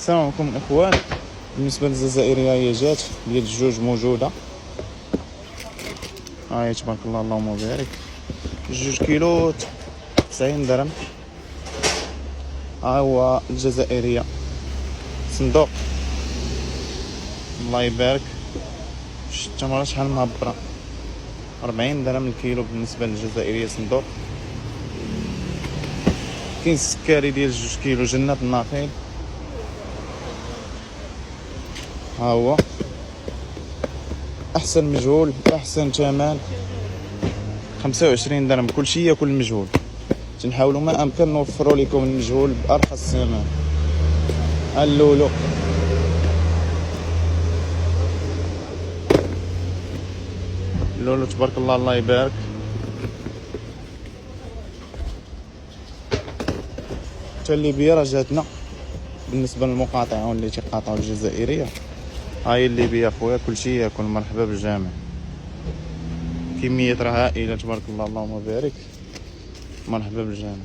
السلام عليكم اخوان. بالنسبه للجزائريه هي جات ديال الجوج موجوده، هاي تبارك الله اللهم بارك. 2 كيلو 90 درهم. ها هو الجزائريه صندوق، الله يبارك. التمره شحال مهبره، 40 درهم الكيلو بالنسبه للجزائريه صندوق. كاين السكري ديال 2 كيلو جنة النخيل، ها هو احسن مجهول احسن ثمن 25 درهم. كلشي ياكل المجهول، تنحاولوا ما امكن نوفروا لكم المجهول بارخص ثمن. اللولو اللولو تبارك الله الله يبارك. حتى الليبيه راه جاتنا بالنسبه للمقاطعين اللي تيقاطعوا الجزائريه. هاي الليبيه خويا كلشي ياكل، مرحبا بالجميع. كمية راه هائله تبارك الله اللهم بارك، مرحبا بالجميع.